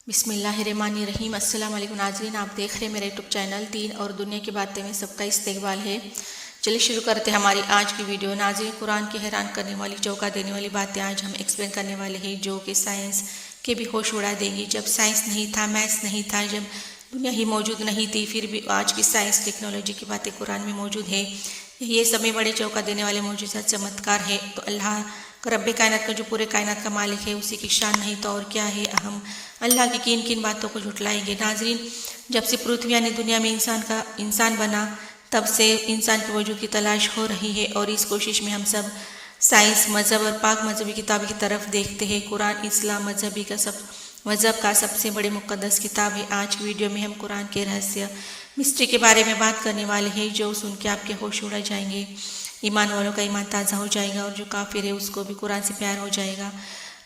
बिस्मिल्लाहिर्रहमानिर्रहीम। अस्सलाम वालेकुम नाज़रीन, आप देख रहे हैं मेरा यूट्यूब चैनल दीन और दुनिया की बातें में सबका इस्तकबाल है। चलिए शुरू करते हैं हमारी आज की वीडियो। नाज़रीन, कुरान की हैरान करने वाली, चौंका देने वाली बातें आज हम एक्सप्लेन करने वाले हैं जो कि साइंस के भी होश उड़ा देंगी। जब साइंस नहीं था, मैथ्स नहीं था, जब दुनिया ही मौजूद नहीं थी, फिर भी आज की साइंस टेक्नोलॉजी की बातें कुरान में मौजूद है। ये सभी बड़े चौंका देने वाले मौजूदा चमत्कार है। तो अल्लाह रब्बे कायनात का, जो पूरे कायनात का मालिक है, उसी की शान नहीं तो और क्या है। हम अल्लाह की किन किन बातों को झुटलाएंगे। नाजरीन, जब से पृथ्वी यानी दुनिया में इंसान बना, तब से इंसान के वजूद की तलाश हो रही है और इस कोशिश में हम सब साइंस, मज़हब और पाक मजहबी किताब की तरफ देखते हैं। कुरान इस्लाम मज़हब का सबसे बड़ी मुक़द्दस किताब है। आज की वीडियो में हम कुरान के रहस्य, मिस्ट्री के बारे में बात करने वाले हैं, जो सुन के आपके होश उड़ जाएंगे। ईमान वालों का ईमान ताज़ा हो जाएगा और जो काफिर है उसको भी कुरान से प्यार हो जाएगा।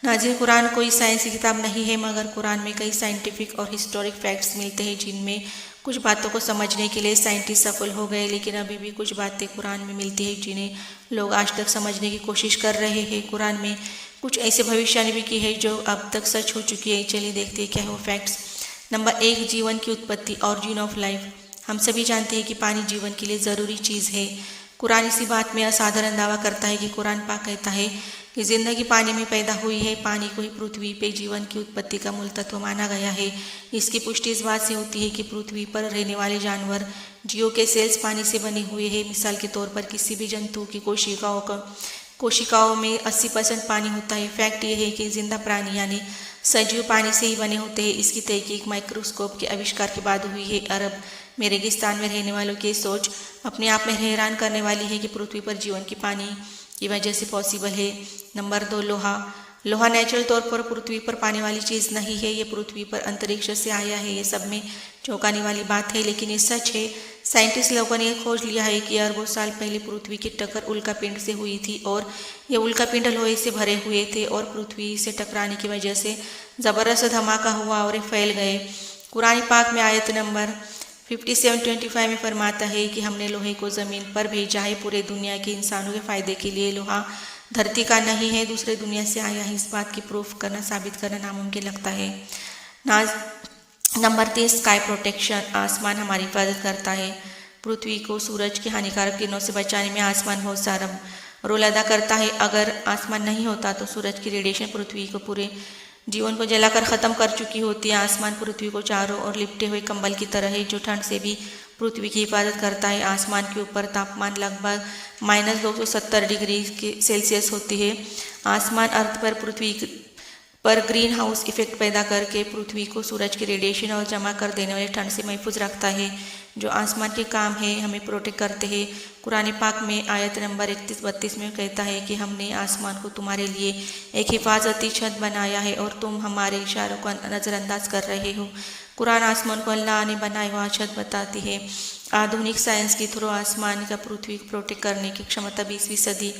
नाज़रीन, कुरान कोई साइंस की किताब नहीं है, मगर कुरान में कई साइंटिफिक और हिस्टोरिक फैक्ट्स मिलते हैं जिनमें कुछ बातों को समझने के लिए साइंटिस्ट सफल हो गए, लेकिन अभी भी कुछ बातें कुरान में मिलती है जिन्हें लोग आज तक समझने की कोशिश कर रहे हैं। कुरान में कुछ ऐसे भविष्यवाणी भी की है जो अब तक सच हो चुकी है। चलिए देखते हैं क्या है वो फैक्ट्स। नंबर 1, जीवन की उत्पत्ति, ऑरिजिन ऑफ लाइफ। हम सभी जानते हैं कि पानी जीवन के लिए ज़रूरी चीज़ है। कुरान इसी बात में असाधारण दावा करता है कि कुरान पाक कहता है कि जिंदगी पानी में पैदा हुई है। पानी को ही पृथ्वी पे जीवन की उत्पत्ति का मूल तत्व माना गया है। इसकी पुष्टि इस बात से होती है कि पृथ्वी पर रहने वाले जानवर, जीवों के सेल्स पानी से बने हुए हैं। मिसाल के तौर पर किसी भी जंतु की कोशिकाओं में 80% पानी होता है। फैक्ट ये है कि जिंदा प्राणी यानी सजीव पानी से ही बने होते हैं। इसकी तहकीक माइक्रोस्कोप के आविष्कार के बाद हुई है। अरब में रेगिस्तान में रहने वालों की सोच अपने आप में हैरान करने वाली है कि पृथ्वी पर जीवन की पानी की वजह से पॉसिबल है। नंबर 2, लोहा नेचुरल तौर पर पृथ्वी पर पाने वाली चीज़ नहीं है। ये पृथ्वी पर अंतरिक्ष से आया है। ये सब में चौंकाने वाली बात है, लेकिन ये सच है। साइंटिस्ट लोगों ने खोज लिया है कि अरबों साल पहले पृथ्वी की टक्कर उल्का पिंड से हुई थी और ये उल्का पिंड लोहे से भरे हुए थे और पृथ्वी से टकराने की वजह से ज़बरदस्त धमाका हुआ और ये फैल गए। कुरान पाक में आयत नंबर 57:25 में फरमाता है कि हमने लोहे को ज़मीन पर भेजा है पूरे दुनिया के इंसानों के फ़ायदे के लिए। लोहा धरती का नहीं है, दूसरे दुनिया से आया है। इस बात की प्रूफ करना, साबित करना नामुमकिन लगता है। Number 3, sky protection. आसमान हमारी हिफाजत करता है। पृथ्वी को सूरज की हानिकारक किरणों से बचाने में आसमान बहुत सारा रोल अदा करता है। अगर आसमान नहीं होता तो सूरज की रेडिएशन पृथ्वी को पूरे जीवन को जलाकर ख़त्म कर चुकी होती है। आसमान पृथ्वी को चारों ओर लिपटे हुए कंबल की तरह है जो ठंड से भी पृथ्वी की हिफाजत करता है। आसमान के ऊपर तापमान लगभग -270 डिग्री सेल्सियस होती है। आसमान अर्थ पर पृथ्वी पर ग्रीन हाउस इफेक्ट पैदा करके पृथ्वी को सूरज की रेडिएशन और जमा कर देने वाले ठंड से महफूज रखता है। जो आसमान के काम है हमें प्रोटेक्ट करते हैं। कुरान पाक में आयत नंबर 31-32 में कहता है कि हमने आसमान को तुम्हारे लिए एक हिफाजती छत बनाया है और तुम हमारे इशारों को नज़रअंदाज कर रहे हो। कुरान आसमान को अल्लाह ने बनाया हुआ छत बताती है। आधुनिक साइंस के थ्रू आसमान का पृथ्वी को प्रोटेक्ट करने की क्षमता 20वीं सदी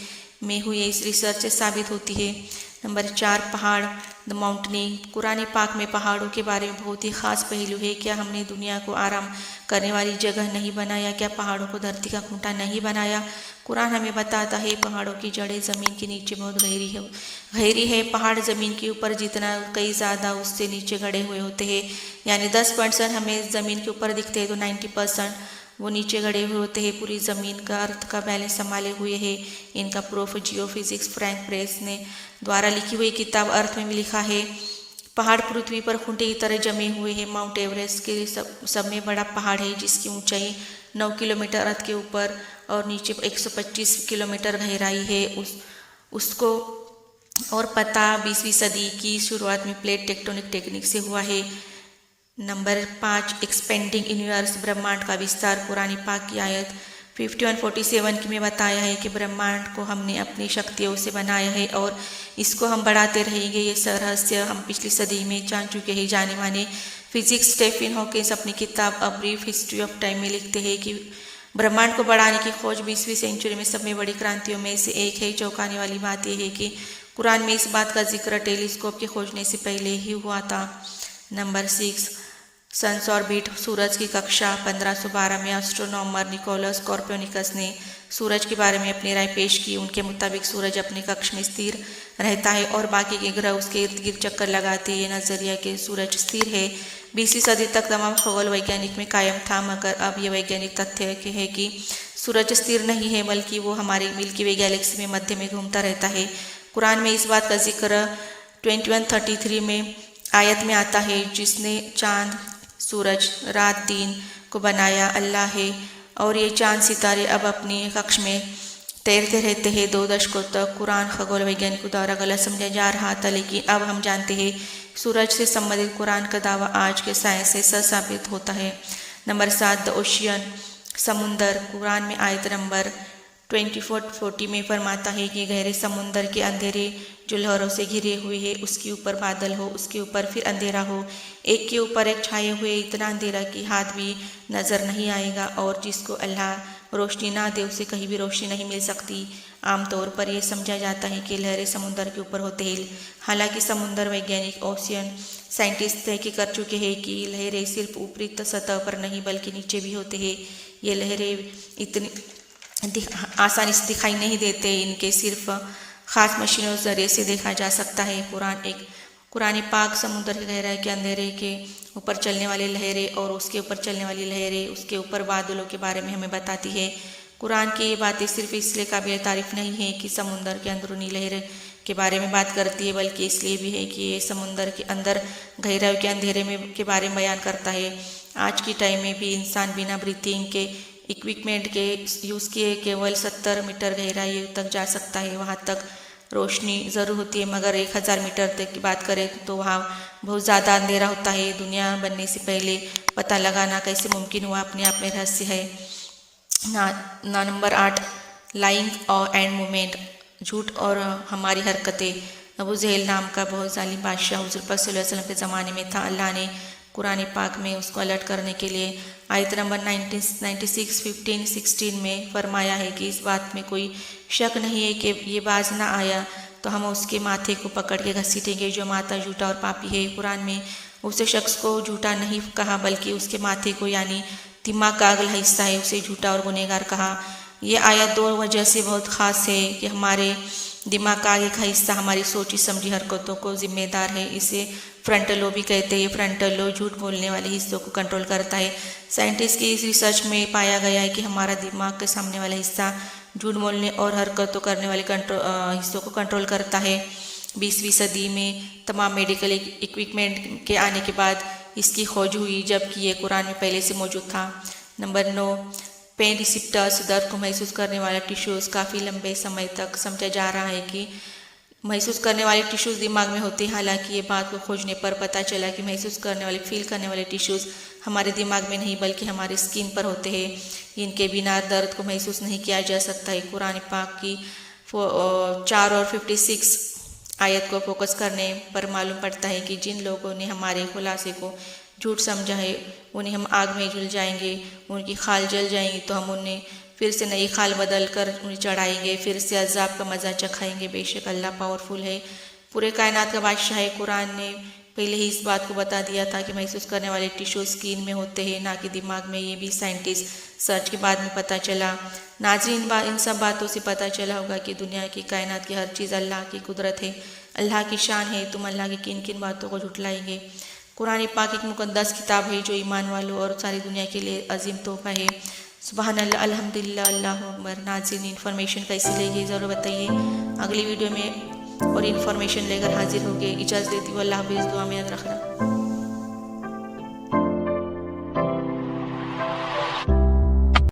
में हुई इस रिसर्च से साबित होती है। नंबर 4, पहाड़, द माउंटेनिंग। कुरान पाक में पहाड़ों के बारे में बहुत ही खास पहलू है। क्या हमने दुनिया को आराम करने वाली जगह नहीं बनाया? क्या पहाड़ों को धरती का खूंटा नहीं बनाया? कुरान हमें बताता है पहाड़ों की जड़ें ज़मीन के नीचे बहुत गहरी है। पहाड़ ज़मीन के ऊपर जितना कई ज़्यादा उससे नीचे गड़े हुए होते हैं। यानी 10% हमें ज़मीन के ऊपर दिखते हैं तो 90% वो नीचे गड़े हुए होते हैं। पूरी ज़मीन का अर्थ का बैलेंस संभाले हुए है। इनका प्रूफ जियोफिजिक्स फ्रैंक प्रेस ने द्वारा लिखी हुई किताब अर्थ में भी लिखा है। पहाड़ पृथ्वी पर खूंटे की तरह जमे हुए हैं। माउंट एवरेस्ट के सब में बड़ा पहाड़ है जिसकी ऊंचाई 9 किलोमीटर अर्थ के ऊपर और नीचे 125 किलोमीटर गहराई है। उसको और पता 20वीं सदी की शुरुआत में प्लेट टेक्टोनिक टेक्निक से हुआ है। नंबर 5, एक्सपेंडिंग यूनिवर्स, ब्रह्मांड का विस्तार। कुरान पाक की आयत 51:47 में बताया है कि ब्रह्मांड को हमने अपनी शक्तियों से बनाया है और इसको हम बढ़ाते रहेंगे। ये रहस्य हम पिछली सदी में जान चुके हैं। जाने माने फिजिक्स स्टीफन हॉकिंस अपनी किताब a brief history of time में लिखते हैं कि ब्रह्मांड को बढ़ाने की खोज 20वीं सेंचुरी में सब में बड़ी क्रांतियों में से एक है। चौंकाने वाली बात यह है कि कुरान में इस बात का जिक्र टेलीस्कोप के खोजने से पहले ही हुआ था। नंबर 6, सन्स ऑर्बिट सूरज की कक्षा 1512 में एस्ट्रोनॉमर निकोलस कॉपरनिकस ने सूरज के बारे में अपनी राय पेश की। उनके मुताबिक सूरज अपने कक्ष में स्थिर रहता है और बाकी के ग्रह उसके इर्द गिर्द चक्कर लगाते हैं। ये नजरिया कि सूरज स्थिर है 20वीं सदी तक तमाम खगोल वैज्ञानिक में कायम था, मगर अब ये वैज्ञानिक तथ्य है कि सूरज स्थिर नहीं है, बल्कि वो हमारी मिल्की वे गैलेक्सी में मध्य में घूमता रहता है। कुरान में इस बात का जिक्र 2133 में आयत में आता है, जिसने चांद सूरज रात दिन को बनाया अल्लाह है, और ये चांद सितारे अब अपनी कक्ष में तैरते रहते हैं। 2 दशकों तक कुरान खगोल वैज्ञानिकों द्वारा गलत समझा जा रहा था, लेकिन अब हम जानते हैं सूरज से संबंधित कुरान का दावा आज के साइंस से सच साबित होता है। नंबर 7 द ओशियन समुंदर। कुरान में आयत नंबर 2440 में फरमाता है कि गहरे समुंदर के अंधेरे जो लहरों से घिरे हुए है, उसके ऊपर बादल हो, उसके ऊपर फिर अंधेरा हो, एक के ऊपर एक छाए हुए, इतना अंधेरा कि हाथ भी नज़र नहीं आएगा, और जिसको अल्लाह रोशनी ना दे उसे कहीं भी रोशनी नहीं मिल सकती। आमतौर पर यह समझा जाता है कि लहरें समुंदर के ऊपर होते हैं, हालांकि समुंदर वैज्ञानिक ओशियन साइंटिस्ट तहकीक कर चुके हैं कि लहरें सिर्फ ऊपरी सतह पर नहीं बल्कि नीचे भी होते हैं। ये लहरें इतनी आसानी से दिखाई नहीं देते, इनके सिर्फ ख़ास मशीनों के ज़रिए से देखा जा सकता है। कुरान पाक समुद्र के गहराई के अंधेरे के ऊपर चलने वाली लहरें और उसके ऊपर चलने वाली लहरें, उसके ऊपर बादलों के बारे में हमें बताती है। कुरान की ये बातें सिर्फ इसलिए काबिल तारीफ़ नहीं है कि समुंदर के अंदरूनी लहर के बारे में बात करती है, बल्कि इसलिए भी है कि ये समुंदर के अंदर गहराई के अंधेरे में के बारे में बयान करता है। आज की टाइम में भी इंसान बिना ब्रीथिंग के इक्विपमेंट के यूज़ किए केवल 70 मीटर गहराई तक जा सकता है। वहाँ तक रोशनी ज़रूर होती है, मगर 1000 मीटर तक की बात करें तो वहाँ बहुत ज़्यादा अंधेरा होता है। दुनिया बनने से पहले पता लगाना कैसे मुमकिन हुआ, अपने आप में रहस्य है। नंबर 8 लाइंग और एंड मूवमेंट, झूठ और हमारी हरकतें। अबू जहल नाम का बहुत जालिम बादशाह हुज़ूर पाक सल्लल्लाहु अलैहि वसल्लम के ज़माने में था। अल्लाह ने कुरान पाक में उसको अलर्ट करने के लिए आयत नंबर 96, 15, 16 में फरमाया है कि इस बात में कोई शक नहीं है कि ये बाज ना आया तो हम उसके माथे को पकड़ के घसीटेंगे जो माता झूठा और पापी है। कुरान में उसे शख्स को झूठा नहीं कहा, बल्कि उसके माथे को यानी दिमाग का अगला हिस्सा है उसे झूठा और गुनहगार कहा। ये आयत 2 वजह से बहुत ख़ास है कि हमारे दिमाग का आगे का हिस्सा हमारी सोची समझी हरकतों को जिम्मेदार है। इसे फ्रंटल लोब भी कहते हैं। फ्रंटल लोब झूठ बोलने वाले हिस्सों को कंट्रोल करता है। साइंटिस्ट की इस रिसर्च में पाया गया है कि हमारा दिमाग के सामने वाला हिस्सा झूठ बोलने और हरकतों करने वाले हिस्सों को कंट्रोल करता है। 20वीं सदी में तमाम मेडिकल इक्विपमेंट के आने के बाद इसकी खोज हुई, जबकि ये कुरान में पहले से मौजूद था। नंबर 9 पेन रिसिप्टर्स, दर्द को महसूस करने वाला टिश्यूज़। काफ़ी लंबे समय तक समझा जा रहा है कि महसूस करने वाले टिश्यूज़ दिमाग में होते हैं। हालांकि ये बात को खोजने पर पता चला कि महसूस करने वाले फील करने वाले टिश्यूज़ हमारे दिमाग में नहीं बल्कि हमारे स्किन पर होते हैं। इनके बिना दर्द को महसूस नहीं किया जा सकता है। कुरान पाक की 4 और 56 आयत को फोकस करने पर मालूम पड़ता है कि जिन लोगों ने हमारे खुलासे को झूठ समझा है उन्हें हम आग में जल जाएंगे, उनकी खाल जल जाएंगी तो हम उन्हें फिर से नई खाल बदल कर उन्हें चढ़ाएंगे, फिर से अजाब का मज़ा चखाएंगे। बेशक अल्लाह पावरफुल है, पूरे कायनात का बादशाह है। कुरान ने पहले ही इस बात को बता दिया था कि महसूस करने वाले टिश्यू स्किन में होते हैं, ना कि दिमाग में। ये भी साइंटिस्ट सर्च के बाद में पता चला। नाज़रीन, इन सब बातों से पता चला होगा कि दुनिया की कायनात की हर चीज़ अल्लाह की कुदरत है, अल्लाह की शान है। तुम अल्लाह की किन किन बातों को झुटलाएंगे। कुरान पाक एक मुकद्दस किताब है जो ईमान वालों और सारी दुनिया के लिए अजीम तोहफा है। सुबहान अल्लाह, अल्हम्दुलिल्लाह, अल्लाहु अकबर। नाज़रीन, इन्फॉर्मेशन कैसी लगी ज़रूर बताइए। अगली वीडियो में और इन्फॉर्मेशन लेकर हाजिर होंगे। इजाज़त देती हूँ। अल्लाह हाफ़िज़। दुआ में याद रखना।